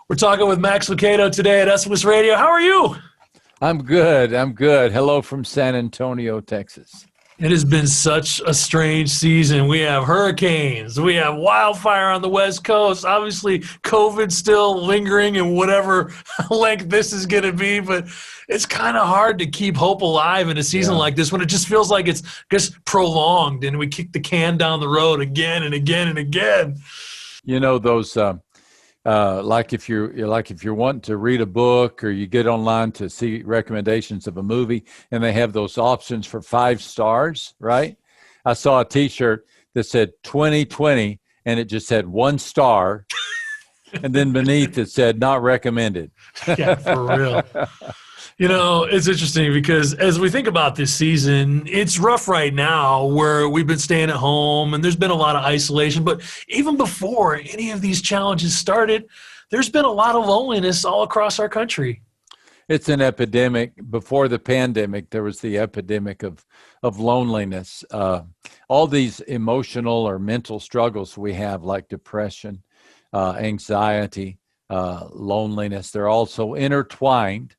We're talking with Max Lucado today at SOS Radio. How are you? I'm good. Hello from San Antonio, Texas. It has been such a strange season. We have hurricanes. We have wildfire on the West Coast. Obviously, COVID still lingering in whatever length this is going to be. But it's kind of hard to keep hope alive in a season like this when it just feels like it's just prolonged and we kick the can down the road again and again and again. You know, those like if you're wanting to read a book or you get online to see recommendations of a movie and they have those options for 5 stars, right? I saw a T-shirt that said 2020 and it just had 1 star, and then beneath it said not recommended. Yeah, for real. You know, it's interesting because as we think about this season, it's rough right now where we've been staying at home and there's been a lot of isolation. But even before any of these challenges started, there's been a lot of loneliness all across our country. It's an epidemic. Before the pandemic, there was the epidemic of loneliness. All these emotional or mental struggles we have, like depression, anxiety, loneliness, they're also intertwined.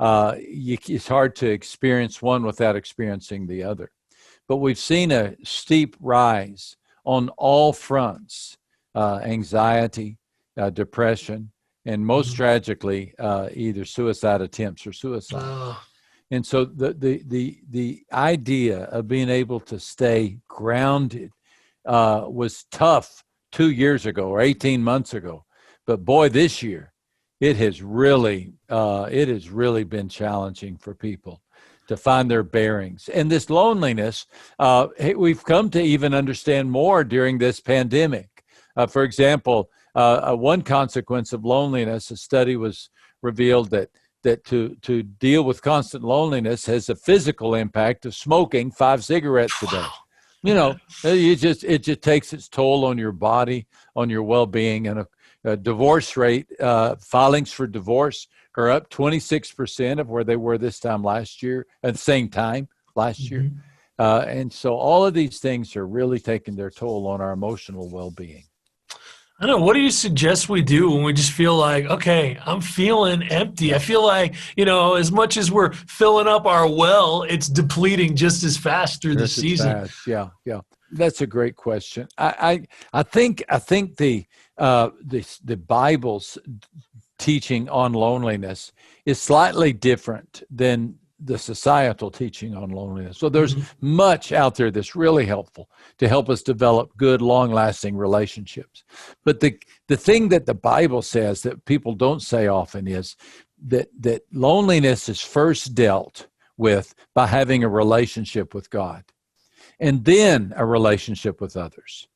It's hard to experience one without experiencing the other. But we've seen a steep rise on all fronts, anxiety, depression, and most tragically, either suicide attempts or suicide. And so the idea of being able to stay grounded was tough 2 years ago or 18 months ago. But boy, this year, it has really been challenging for people to find their bearings. And this loneliness, we've come to even understand more during this pandemic. For example, one consequence of loneliness, a study was revealed that to deal with constant loneliness has a physical impact of smoking 5 cigarettes a day. You know, it just takes its toll on your body, on your well-being, and divorce rate, filings for divorce are up 26% of where they were this time last year, at the same time last year. And so all of these things are really taking their toll on our emotional well-being. I don't know. What do you suggest we do when we just feel like, okay, I'm feeling empty? I feel like, you know, as much as we're filling up our well, it's depleting just as fast through the season. Yeah. That's a great question. I think the Bible's teaching on loneliness is slightly different than the societal teaching on loneliness. So there's much out there that's really helpful to help us develop good, long-lasting relationships. But the thing that the Bible says that people don't say often is that loneliness is first dealt with by having a relationship with God, and then a relationship with others.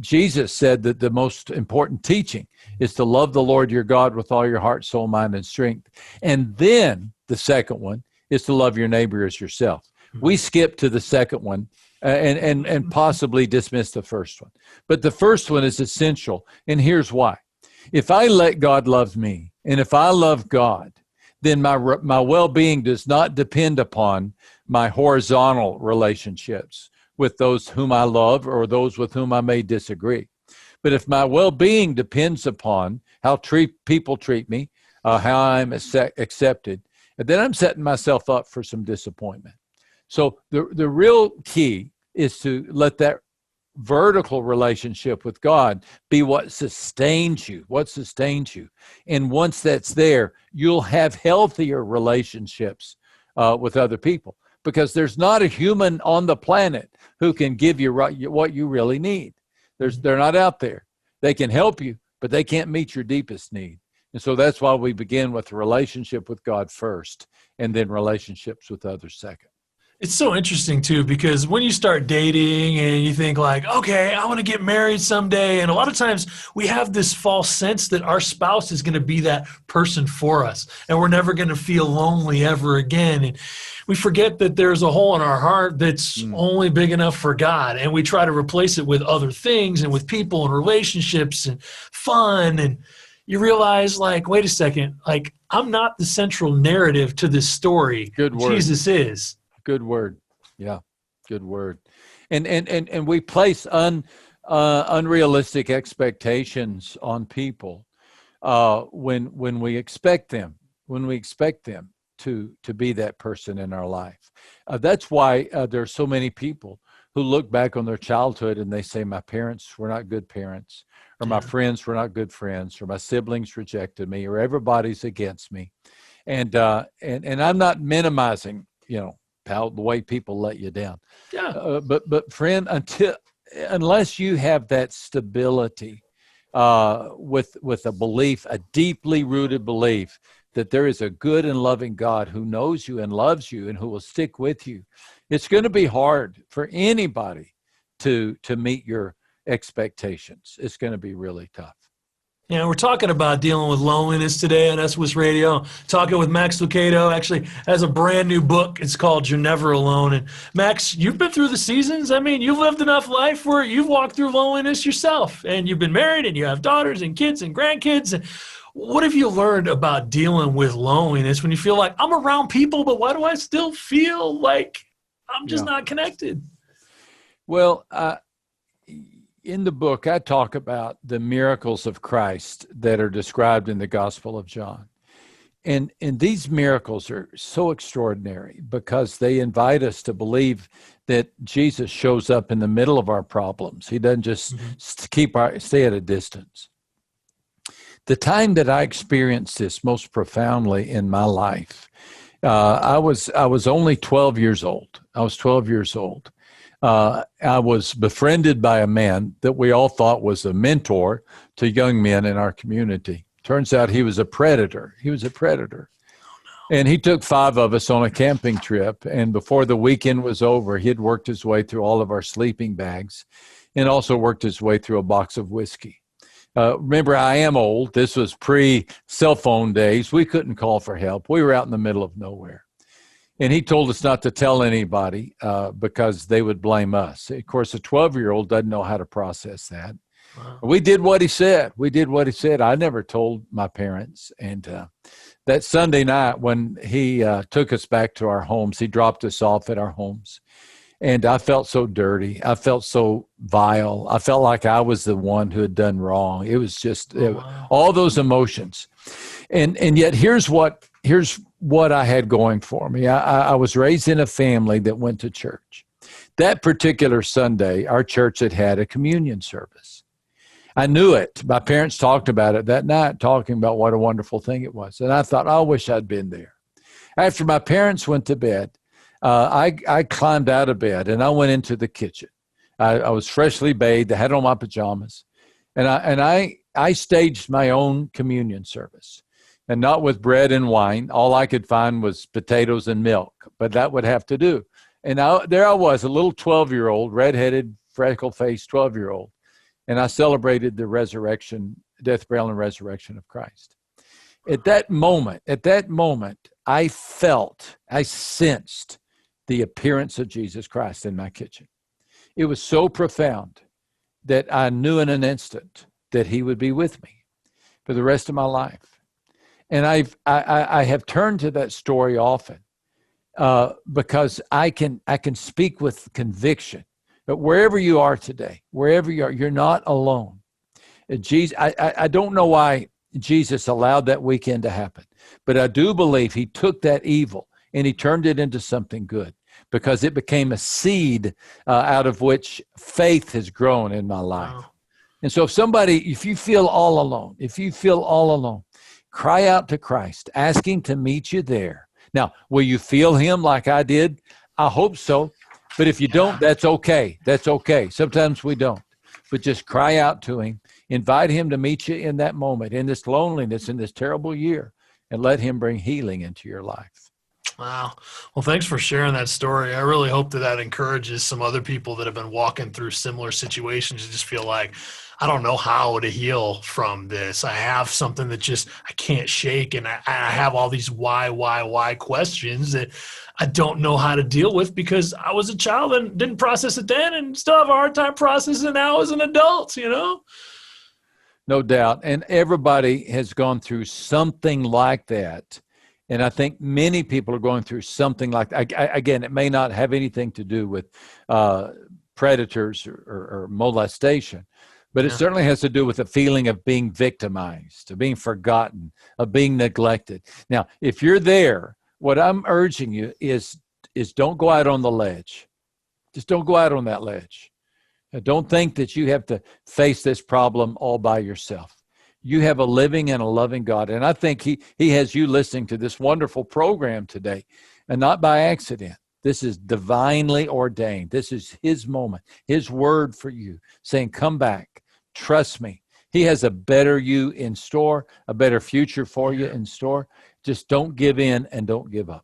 Jesus said that the most important teaching is to love the Lord your God with all your heart, soul, mind, and strength. And then the second one is to love your neighbor as yourself. We skip to the second one and possibly dismiss the first one. But the first one is essential, and here's why. If I let God love me, and if I love God, then my well-being does not depend upon my horizontal relationships with those whom I love or those with whom I may disagree. But if my well-being depends upon how people treat me, how I'm accepted, then I'm setting myself up for some disappointment. So the real key is to let that vertical relationship with God be what sustains you. And once that's there, you'll have healthier relationships with other people, because there's not a human on the planet who can give you what you really need. They're not out there. They can help you, but they can't meet your deepest need. And so that's why we begin with a relationship with God first, and then relationships with others second. It's so interesting, too, because when you start dating and you think like, okay, I want to get married someday. And a lot of times we have this false sense that our spouse is going to be that person for us and we're never going to feel lonely ever again. And we forget that there's a hole in our heart that's only big enough for God. And we try to replace it with other things and with people and relationships and fun. And you realize, like, wait a second, like, I'm not the central narrative to this story. Good word. Jesus is. Good word. Yeah, good word. And we place unrealistic expectations on people. when we expect them, to be that person in our life. That's why there's so many people who look back on their childhood and they say, my parents were not good parents, or my friends were not good friends, or my siblings rejected me, or everybody's against me. And I'm not minimizing, the way people let you down. Yeah. But friend, unless you have that stability with a belief, a deeply rooted belief that there is a good and loving God who knows you and loves you and who will stick with you, it's going to be hard for anybody to meet your expectations. It's going to be really tough. We're talking about dealing with loneliness today on SOS Radio. Talking with Max Lucado, actually has a brand new book. It's called You're Never Alone. And Max, you've been through the seasons. I mean, you've lived enough life where you've walked through loneliness yourself, and you've been married, and you have daughters and kids and grandkids. And what have you learned about dealing with loneliness when you feel like I'm around people, but why do I still feel like I'm just not connected? Well, in the book, I talk about the miracles of Christ that are described in the Gospel of John. And these miracles are so extraordinary because they invite us to believe that Jesus shows up in the middle of our problems. He doesn't just stay at a distance. The time that I experienced this most profoundly in my life, I was only 12 years old. I was 12 years old. I was befriended by a man that we all thought was a mentor to young men in our community. Turns out he was a predator. And he took 5 of us on a camping trip. And before the weekend was over, he had worked his way through all of our sleeping bags and also worked his way through a box of whiskey. Remember, I am old. This was pre-cell phone days. We couldn't call for help. We were out in the middle of nowhere. And he told us not to tell anybody because they would blame us. Of course, a 12-year-old doesn't know how to process that. Wow. We did what he said. I never told my parents. And that Sunday night when he took us back to our homes, he dropped us off at our homes. And I felt so dirty. I felt so vile. I felt like I was the one who had done wrong. It was just all those emotions. And yet here's what I had going for me. I was raised in a family that went to church. That particular Sunday, our church had a communion service. I knew it. My parents talked about it that night, talking about what a wonderful thing it was. And I thought, I wish I'd been there. After my parents went to bed, I climbed out of bed and I went into the kitchen. I was freshly bathed. I had on my pajamas. And I staged my own communion service. And not with bread and wine. All I could find was potatoes and milk, but that would have to do. And there I was, a little 12-year-old, redheaded, freckle-faced 12-year-old, and I celebrated the resurrection, death, burial, and resurrection of Christ. At that moment, I sensed the appearance of Jesus Christ in my kitchen. It was so profound that I knew in an instant that he would be with me for the rest of my life. And I have turned to that story often because I can speak with conviction that wherever you are today, wherever you are, you're not alone. Jesus, I don't know why Jesus allowed that weekend to happen, but I do believe he took that evil and he turned it into something good because it became a seed out of which faith has grown in my life. Wow. And so if you feel all alone, cry out to Christ, ask him to meet you there. Now, will you feel him like I did? I hope so. But if you don't, that's okay. That's okay. Sometimes we don't. But just cry out to him. Invite him to meet you in that moment, in this loneliness, in this terrible year, and let him bring healing into your life. Wow. Well, thanks for sharing that story. I really hope that encourages some other people that have been walking through similar situations and just feel like, I don't know how to heal from this. I have something that just I can't shake, and I have all these why questions that I don't know how to deal with because I was a child and didn't process it then and still have a hard time processing it now as an adult, No doubt. And everybody has gone through something like that. And I think many people are going through something like that. Again, it may not have anything to do with predators or molestation, But it certainly has to do with a feeling of being victimized, of being forgotten, of being neglected. Now, if you're there, what I'm urging you is don't go out on the ledge. Just don't go out on that ledge. Don't think that you have to face this problem all by yourself. You have a living and a loving God. And I think he has you listening to this wonderful program today, and not by accident. This is divinely ordained. This is his moment, his word for you, saying, come back, trust me. He has a better you in store, a better future for you in store. Just don't give in and don't give up.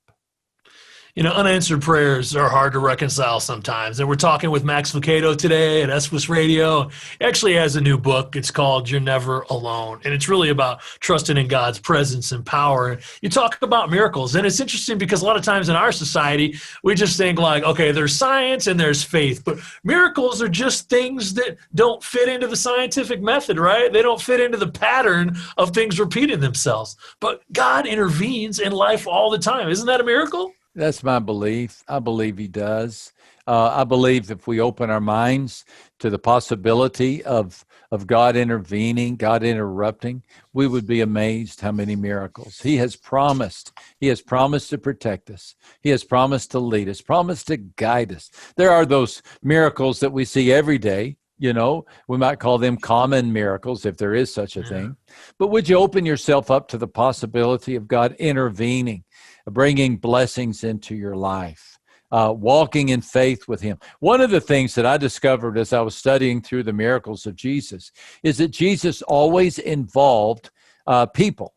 You know, unanswered prayers are hard to reconcile sometimes. And we're talking with Max Lucado today at SOS Radio. He actually has a new book. It's called You're Never Alone. And it's really about trusting in God's presence and power. You talk about miracles. And it's interesting because a lot of times in our society, we just think like, okay, there's science and there's faith. But miracles are just things that don't fit into the scientific method, right? They don't fit into the pattern of things repeating themselves. But God intervenes in life all the time. Isn't that a miracle? That's my belief. I believe he does. I believe if we open our minds to the possibility of God intervening, God interrupting, we would be amazed how many miracles. He has promised. He has promised to protect us. He has promised to lead us, promised to guide us. There are those miracles that we see every day. You know, we might call them common miracles if there is such a thing. But would you open yourself up to the possibility of God intervening, bringing blessings into your life, walking in faith with him? One of the things that I discovered as I was studying through the miracles of Jesus is that Jesus always involved people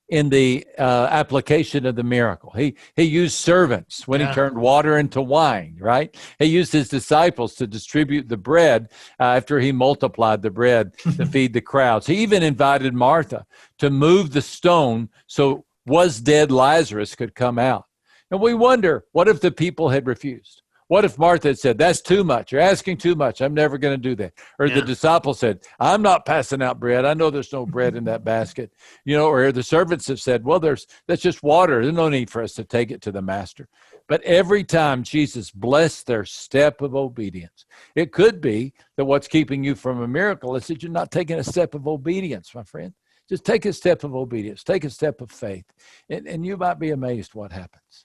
in the application of the miracle. He used servants when he turned water into wine, right? He used his disciples to distribute the bread after he multiplied the bread to feed the crowds. He even invited Martha to move the stone so was dead Lazarus could come out. And we wonder, what if the people had refused? What if Martha had said, that's too much. You're asking too much. I'm never going to do that. Or the disciples said, I'm not passing out bread. I know there's no bread in that basket. You know, or the servants have said, well, that's just water. There's no need for us to take it to the master. But every time Jesus blessed their step of obedience, it could be that what's keeping you from a miracle is that you're not taking a step of obedience, my friend. Just take a step of obedience. Take a step of faith. And you might be amazed what happens.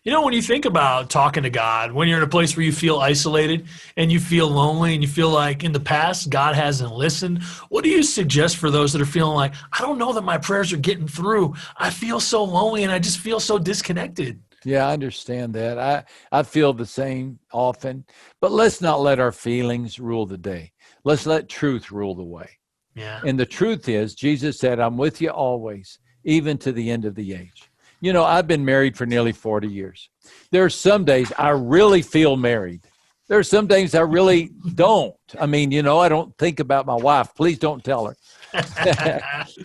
You know, when you think about talking to God, when you're in a place where you feel isolated and you feel lonely and you feel like in the past God hasn't listened, what do you suggest for those that are feeling like, I don't know that my prayers are getting through. I feel so lonely and I just feel so disconnected. Yeah, I understand that. I feel the same often. But let's not let our feelings rule the day. Let's let truth rule the way. Yeah. And the truth is, Jesus said, I'm with you always, even to the end of the age. You know, I've been married for nearly 40 years. There are some days I really feel married. There are some days I really don't. I mean, you know, I don't think about my wife. Please don't tell her.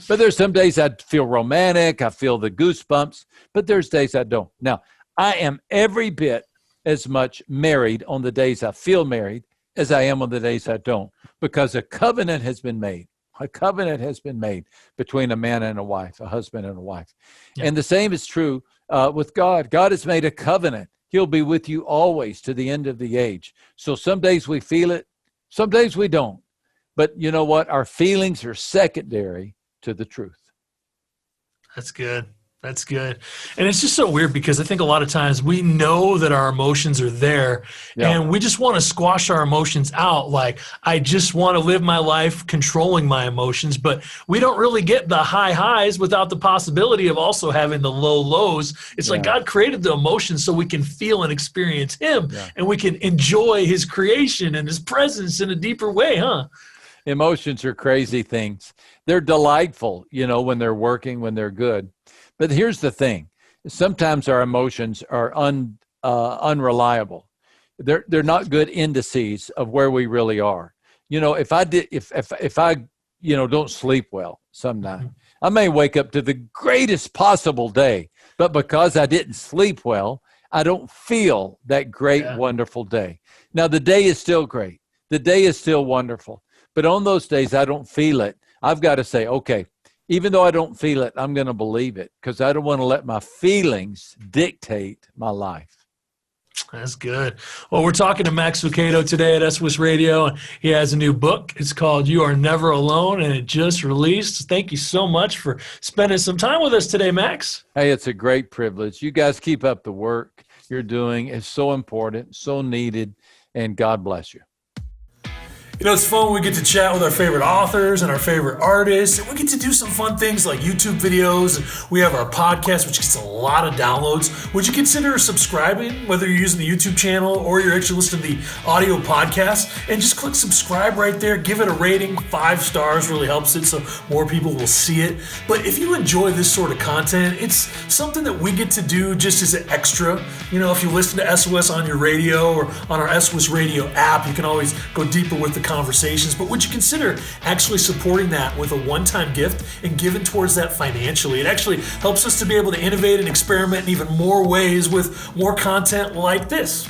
But there's some days I feel romantic. I feel the goosebumps. But there's days I don't. Now, I am every bit as much married on the days I feel married as I am on the days I don't, because a covenant has been made. A covenant has been made between a man and a wife, a husband and a wife. Yeah. And the same is true with God. God has made a covenant. He'll be with you always to the end of the age. So some days we feel it, some days we don't. But you know what? Our feelings are secondary to the truth. That's good. That's good. And it's just so weird because I think a lot of times we know that our emotions are there and we just want to squash our emotions out. Like, I just want to live my life controlling my emotions, but we don't really get the high highs without the possibility of also having the low lows. It's like God created the emotions so we can feel and experience him and we can enjoy his creation and his presence in a deeper way, huh? Emotions are crazy things. They're delightful, you know, when they're working, when they're good. But here's the thing. Sometimes our emotions are unreliable. They're not good indices of where we really are. You know, if I don't sleep well some night, I may wake up to the greatest possible day, but because I didn't sleep well, I don't feel that great, wonderful day. Now, the day is still great. The day is still wonderful. But on those days I don't feel it, I've got to say, okay, even though I don't feel it, I'm going to believe it because I don't want to let my feelings dictate my life. That's good. Well, we're talking to Max Lucado today at SOS Radio, and he has a new book. It's called You Are Never Alone, and it just released. Thank you so much for spending some time with us today, Max. Hey, it's a great privilege. You guys keep up the work you're doing. It's so important, so needed, and God bless you. You know, it's fun when we get to chat with our favorite authors and our favorite artists, and we get to do some fun things like YouTube videos. And we have our podcast, which gets a lot of downloads. Would you consider subscribing, whether you're using the YouTube channel or you're actually listening to the audio podcast? And just click subscribe right there. Give it a rating. 5 stars really helps it so more people will see it. But if you enjoy this sort of content, it's something that we get to do just as an extra. You know, if you listen to SOS on your radio or on our SOS Radio app, you can always go deeper with the conversations. But would you consider actually supporting that with a one-time gift and giving towards that financially? It actually helps us to be able to innovate and experiment in even more ways with more content like this.